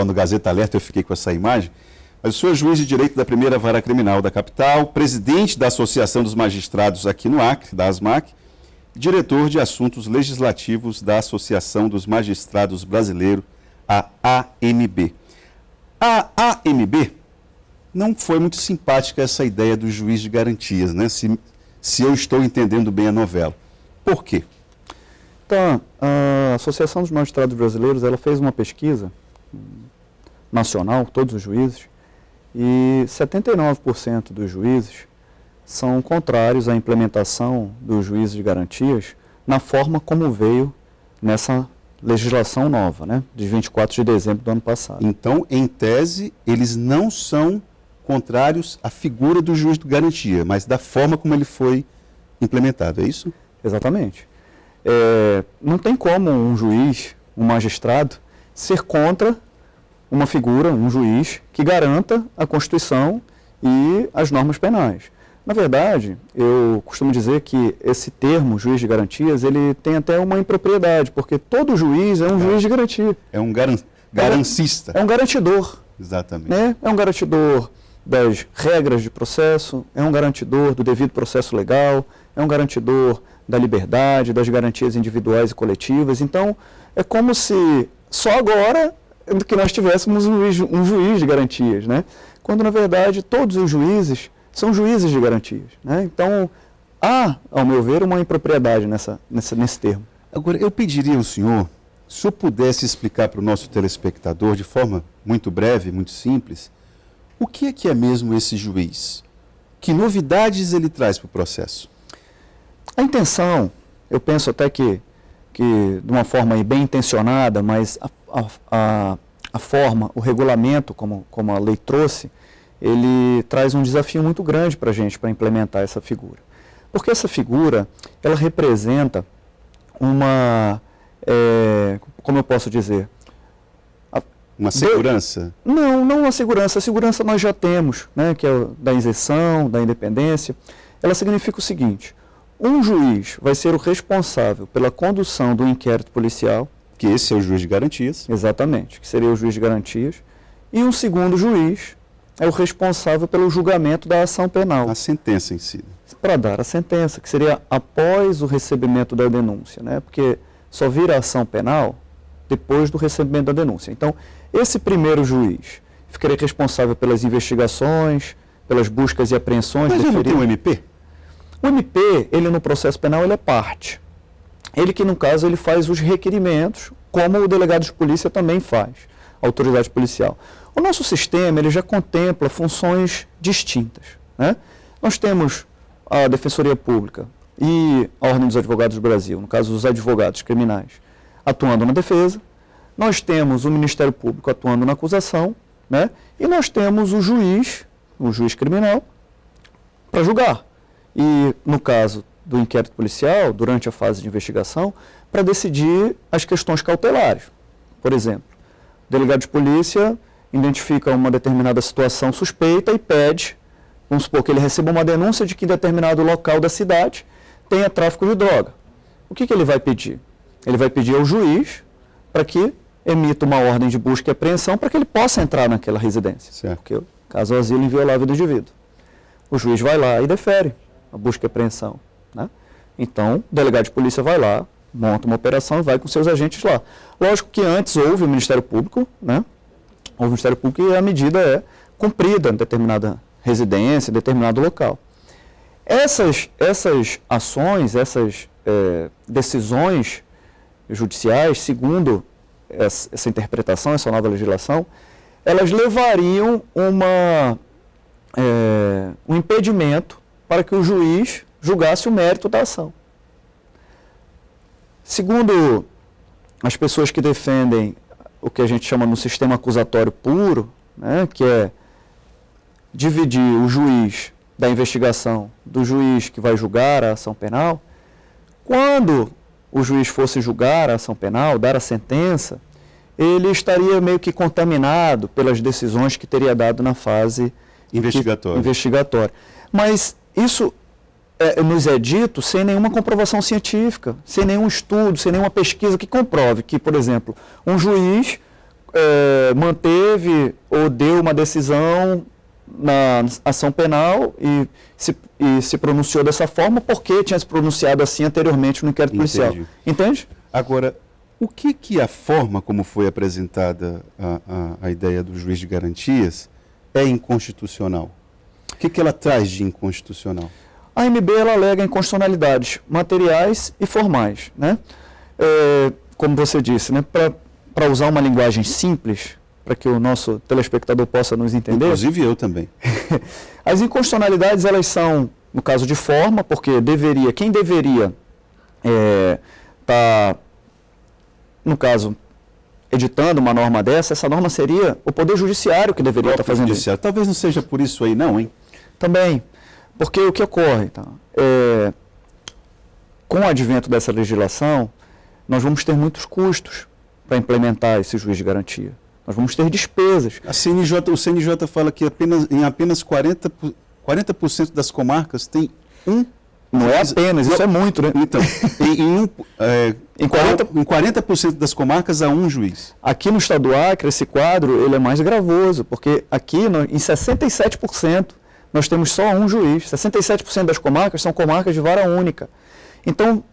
no Gazeta Alerta, eu fiquei com essa imagem, mas o senhor é juiz de direito da primeira vara criminal da capital, presidente da Associação dos Magistrados aqui no Acre, da ASMAC, diretor de assuntos legislativos da Associação dos Magistrados Brasileiros, a AMB. A AMB não foi muito simpática essa ideia do juiz de garantias, né? Se eu estou entendendo bem a novela. Por quê? Então, a Associação dos Magistrados Brasileiros, ela fez uma pesquisa nacional, todos os juízes, e 79% dos juízes são contrários à implementação do juízo de garantias na forma como veio nessa legislação nova, né, de 24 de dezembro do ano passado. Então, em tese, eles não são contrários à figura do juiz de garantia, mas da forma como ele foi implementado, é isso? Exatamente. Não tem como um juiz, um magistrado, ser contra uma figura, um juiz, que garanta a Constituição e as normas penais. Na verdade, eu costumo dizer que esse termo, juiz de garantias, ele tem até uma impropriedade, porque todo juiz é um juiz de garantia. É um garancista. É um garantidor. Exatamente. Né? É um garantidor das regras de processo, é um garantidor do devido processo legal, é um garantidor da liberdade, das garantias individuais e coletivas. Então, é como se só agora que nós tivéssemos um juiz de garantias, né? Quando, na verdade, todos os juízes são juízes de garantias, né? Então, há, ao meu ver, uma impropriedade nesse termo. Agora, eu pediria ao senhor, se eu pudesse explicar para o nosso telespectador, de forma muito breve, muito simples, o que é mesmo esse juiz? Que novidades ele traz para o processo? A intenção, eu penso até que de uma forma aí bem intencionada, mas a forma, o regulamento, como a lei trouxe, ele traz um desafio muito grande para a gente, para implementar essa figura. Porque essa figura, ela representa uma, como eu posso dizer? Uma segurança? Não uma segurança. A segurança nós já temos, né, que é da isenção, da independência. Ela significa o seguinte: um juiz vai ser o responsável pela condução do inquérito policial. Que esse é o juiz de garantias. Exatamente, que seria o juiz de garantias. E um segundo juiz é o responsável pelo julgamento da ação penal. A sentença em si. Para dar a sentença, que seria após o recebimento da denúncia, né? Porque só vira ação penal depois do recebimento da denúncia. Então, esse primeiro juiz ficaria responsável pelas investigações, pelas buscas e apreensões. Mas já não tem um MP? O MP, ele no processo penal, ele é parte. Ele que, no caso, ele faz os requerimentos, como o delegado de polícia também faz, a autoridade policial. O nosso sistema, ele já contempla funções distintas, né? Nós temos a Defensoria Pública e a Ordem dos Advogados do Brasil, no caso, os advogados criminais, atuando na defesa. Nós temos o Ministério Público atuando na acusação, né? E nós temos o juiz criminal, para julgar. E, no caso do inquérito policial, durante a fase de investigação, para decidir as questões cautelares. Por exemplo, o delegado de polícia identifica uma determinada situação suspeita e pede, vamos supor que ele receba uma denúncia de que em determinado local da cidade tenha tráfico de droga. O que ele vai pedir? Ele vai pedir ao juiz para que emita uma ordem de busca e apreensão para que ele possa entrar naquela residência. Certo. Porque caso o asilo inviolável do indivíduo. O juiz vai lá e defere a busca e apreensão, né? Então, o delegado de polícia vai lá, monta uma operação e vai com seus agentes lá. Lógico que antes houve o Ministério Público, né? Houve o Ministério Público e a medida é cumprida em determinada residência, em determinado local. Essas ações, essas decisões judiciais, segundo essa interpretação, essa nova legislação, elas levariam um impedimento para que o juiz julgasse o mérito da ação. Segundo as pessoas que defendem o que a gente chama no sistema acusatório puro, né, que é dividir o juiz da investigação do juiz que vai julgar a ação penal, quando o juiz fosse julgar a ação penal, dar a sentença, ele estaria meio que contaminado pelas decisões que teria dado na fase investigatória. Mas isso nos é dito sem nenhuma comprovação científica, sem nenhum estudo, sem nenhuma pesquisa que comprove que, por exemplo, um juiz manteve ou deu uma decisão na ação penal e se pronunciou dessa forma porque tinha se pronunciado assim anteriormente no inquérito policial. Entende? Agora, o que a forma como foi apresentada a ideia do juiz de garantias é inconstitucional? O que ela traz de inconstitucional? A AMB ela alega inconstitucionalidades materiais e formais, né? Como você disse, né? Para usar uma linguagem simples, para que o nosso telespectador possa nos entender. Inclusive eu também. As inconstitucionalidades, elas são, no caso de forma, porque quem deveria estar, no caso, editando uma norma dessa, essa norma seria o Poder Judiciário que deveria estar fazendo isso. Talvez não seja por isso aí não, hein? Também, porque o que ocorre, tá? Com o advento dessa legislação, nós vamos ter muitos custos para implementar esse juiz de garantia. Nós vamos ter despesas. O CNJ fala que em apenas 40% das comarcas tem um. Não é apenas, isso é muito, né? Então, em 40% das comarcas há um juiz. Aqui no estado do Acre, esse quadro ele é mais gravoso, porque aqui em 67% nós temos só um juiz. 67% das comarcas são comarcas de vara única. Então,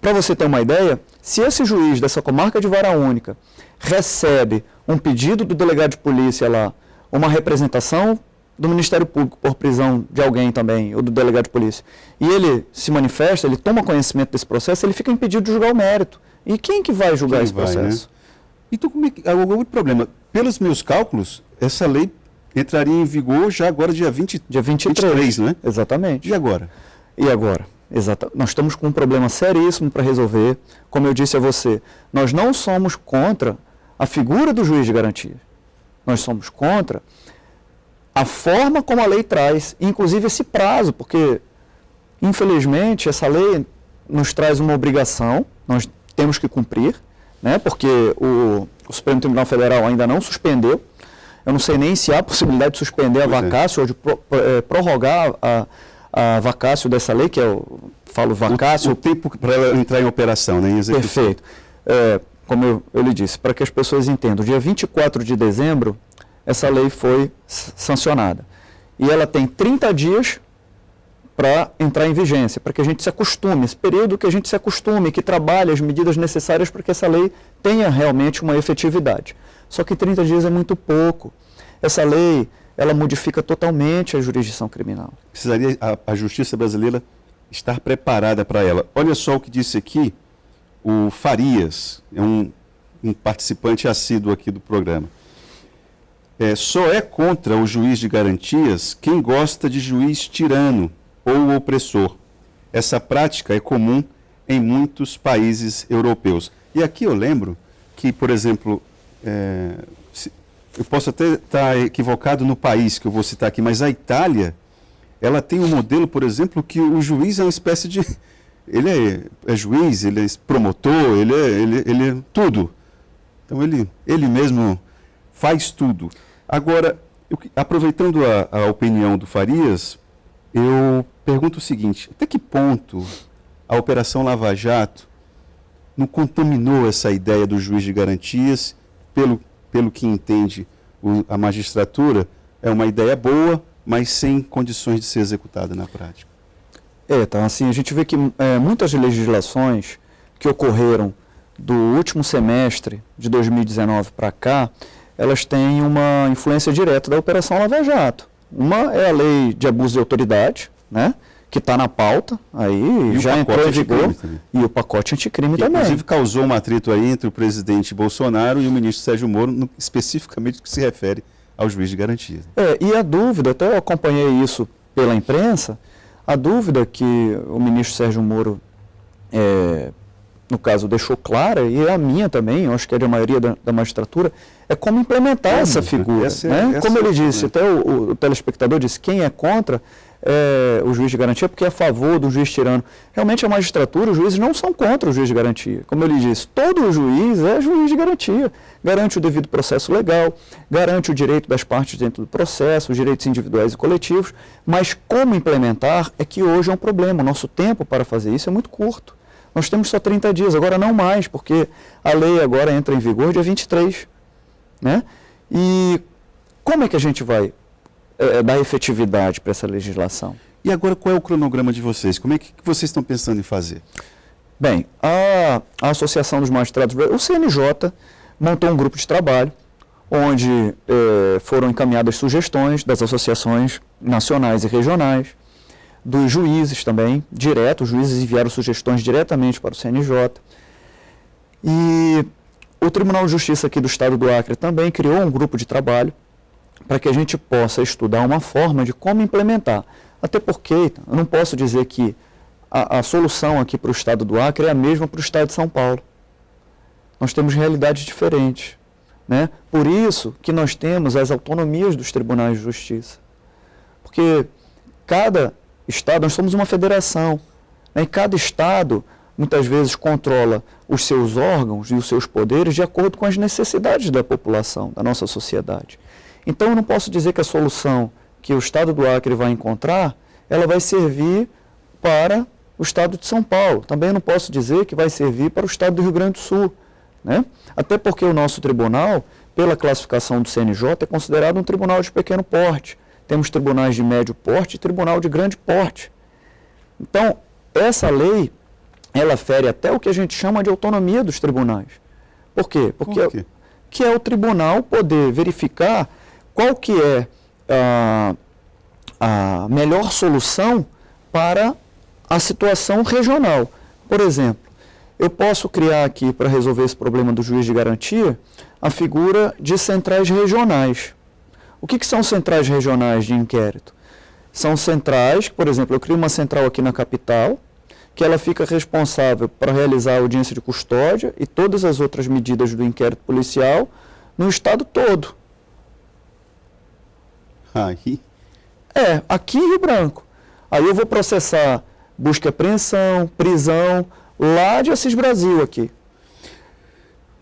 para você ter uma ideia, se esse juiz dessa comarca de vara única recebe um pedido do delegado de polícia lá, uma representação do Ministério Público por prisão de alguém também, ou do delegado de polícia, e ele se manifesta, ele toma conhecimento desse processo, ele fica impedido de julgar o mérito. E quem que vai julgar esse processo? Né? Então, como é que... O problema, pelos meus cálculos, essa lei entraria em vigor já agora dia 23, não é? Exatamente. E agora? Nós estamos com um problema seríssimo para resolver. Como eu disse a você, nós não somos contra a figura do juiz de garantia. Nós somos contra a forma como a lei traz, inclusive esse prazo, porque, infelizmente, essa lei nos traz uma obrigação, nós temos que cumprir, né, porque o Supremo Tribunal Federal ainda não suspendeu. Eu não sei nem se há possibilidade de suspender a vacácio ou de prorrogar a vacácio dessa lei, que falo vacácio... O tempo para ela entrar em operação, né, em execução. Perfeito. Como eu lhe disse, para que as pessoas entendam, dia 24 de dezembro, essa lei foi sancionada. E ela tem 30 dias para entrar em vigência, para que a gente se acostume, esse período que a gente se acostume, que trabalhe as medidas necessárias para que essa lei tenha realmente uma efetividade. Só que 30 dias é muito pouco. Essa lei, ela modifica totalmente a jurisdição criminal. Precisaria a justiça brasileira estar preparada para ela. Olha só o que disse aqui o Farias, é um participante assíduo aqui do programa. Só é contra o juiz de garantias quem gosta de juiz tirano ou opressor. Essa prática é comum em muitos países europeus. E aqui eu lembro que, por exemplo, eu posso até estar equivocado no país que eu vou citar aqui, mas a Itália, ela tem um modelo, por exemplo, que o juiz é uma espécie de... Ele é juiz, ele é promotor, ele é tudo. Então ele mesmo faz tudo. Agora, aproveitando a opinião do Farias, eu pergunto o seguinte: até que ponto a Operação Lava Jato não contaminou essa ideia do juiz de garantias, pelo que entende a magistratura, é uma ideia boa, mas sem condições de ser executada na prática? Tá, assim, a gente vê que muitas legislações que ocorreram do último semestre de 2019 para cá, elas têm uma influência direta da Operação Lava Jato. Uma é a lei de abuso de autoridade, né, que está na pauta, aí já entrou em vigor, e o pacote anticrime também. Inclusive causou um atrito aí entre o presidente Bolsonaro e o ministro Sérgio Moro, especificamente no que se refere ao juiz de garantia. E a dúvida, até eu acompanhei isso pela imprensa, a dúvida que o ministro Sérgio Moro, no caso, deixou clara, e é a minha também, eu acho que é da maioria da magistratura, é como implementar essa figura. Como ele disse, até o telespectador disse, quem é contra o juiz de garantia, porque é a favor do juiz tirano. Realmente a magistratura, os juízes não são contra o juiz de garantia. Como ele disse, todo juiz é juiz de garantia. Garante o devido processo legal, garante o direito das partes dentro do processo, os direitos individuais e coletivos, mas como implementar é que hoje é um problema. O nosso tempo para fazer isso é muito curto. Nós temos só 30 dias, agora não mais, porque a lei agora entra em vigor dia 23. né? E como é que a gente vai dar efetividade para essa legislação? E agora, qual é o cronograma de vocês? Como é que vocês estão pensando em fazer? Bem, a Associação dos Magistrados Brasileiros, o CNJ, montou um grupo de trabalho onde foram encaminhadas sugestões das associações nacionais e regionais, dos juízes também, direto, os juízes enviaram sugestões diretamente para o CNJ. E o Tribunal de Justiça aqui do Estado do Acre também criou um grupo de trabalho para que a gente possa estudar uma forma de como implementar. Até porque eu não posso dizer que a solução aqui para o Estado do Acre é a mesma para o Estado de São Paulo. Nós temos realidades diferentes, né? Por isso que nós temos as autonomias dos tribunais de justiça. Porque cada Estado, nós somos uma federação, né? E cada Estado, muitas vezes, controla os seus órgãos e os seus poderes de acordo com as necessidades da população, da nossa sociedade. Então, eu não posso dizer que a solução que o Estado do Acre vai encontrar, ela vai servir para o Estado de São Paulo. Também não posso dizer que vai servir para o Estado do Rio Grande do Sul, né? Até porque o nosso tribunal, pela classificação do CNJ, é considerado um tribunal de pequeno porte. Temos tribunais de médio porte e tribunal de grande porte. Então, essa lei, ela fere até o que a gente chama de autonomia dos tribunais. Por quê? Porque que é o tribunal poder verificar qual que é a melhor solução para a situação regional. Por exemplo, eu posso criar aqui, para resolver esse problema do juiz de garantia, a figura de centrais regionais. O que são centrais regionais de inquérito? São centrais, por exemplo, eu crio uma central aqui na capital, que ela fica responsável para realizar a audiência de custódia e todas as outras medidas do inquérito policial no estado todo. Aí? Aqui em Rio Branco. Aí eu vou processar busca e apreensão, prisão, lá de Assis Brasil aqui.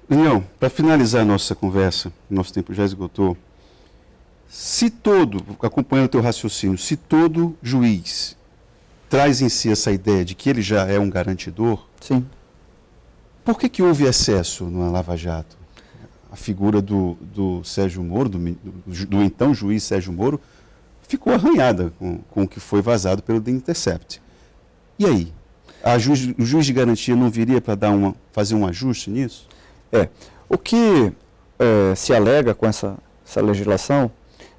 Daniel, para finalizar a nossa conversa, nosso tempo já esgotou, acompanhando o teu raciocínio, se todo juiz traz em si essa ideia de que ele já é um garantidor, sim, por que houve excesso na Lava Jato? A figura do Sérgio Moro, do então juiz Sérgio Moro, ficou arranhada com o que foi vazado pelo The Intercept. E aí? O juiz de garantia não viria para fazer um ajuste nisso? O que se alega com essa legislação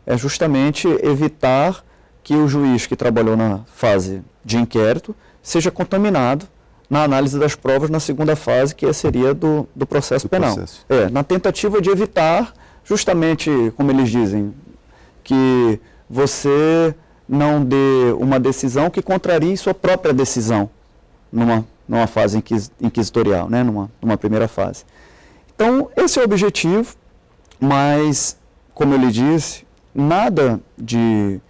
é justamente evitar que o juiz que trabalhou na fase de inquérito seja contaminado na análise das provas na segunda fase, que seria do processo penal. Na tentativa de evitar, justamente, como eles dizem, que você não dê uma decisão que contrarie sua própria decisão numa fase inquisitorial, né? numa primeira fase. Então, esse é o objetivo, mas, como eu lhe disse, nada de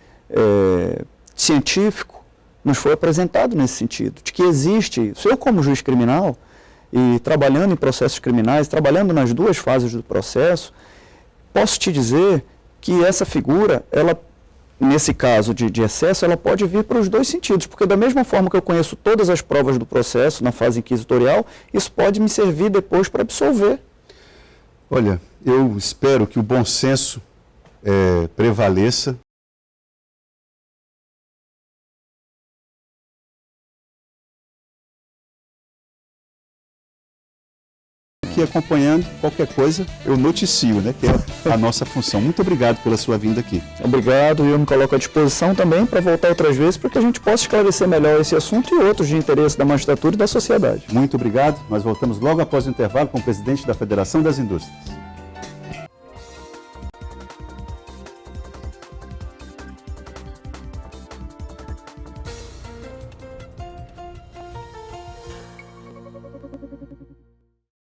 científico nos foi apresentado nesse sentido, de que existe isso. Eu, como juiz criminal, e trabalhando em processos criminais, trabalhando nas duas fases do processo, posso te dizer que essa figura, ela, nesse caso de excesso, ela pode vir para os dois sentidos, porque da mesma forma que eu conheço todas as provas do processo na fase inquisitorial, isso pode me servir depois para absolver. Olha, eu espero que o bom senso prevaleça. Aqui acompanhando qualquer coisa, eu noticio, né, que é a nossa função. Muito obrigado pela sua vinda aqui. Obrigado, e eu me coloco à disposição também para voltar outras vezes para que a gente possa esclarecer melhor esse assunto e outros de interesse da magistratura e da sociedade. Muito obrigado. Nós voltamos logo após o intervalo com o presidente da Federação das Indústrias.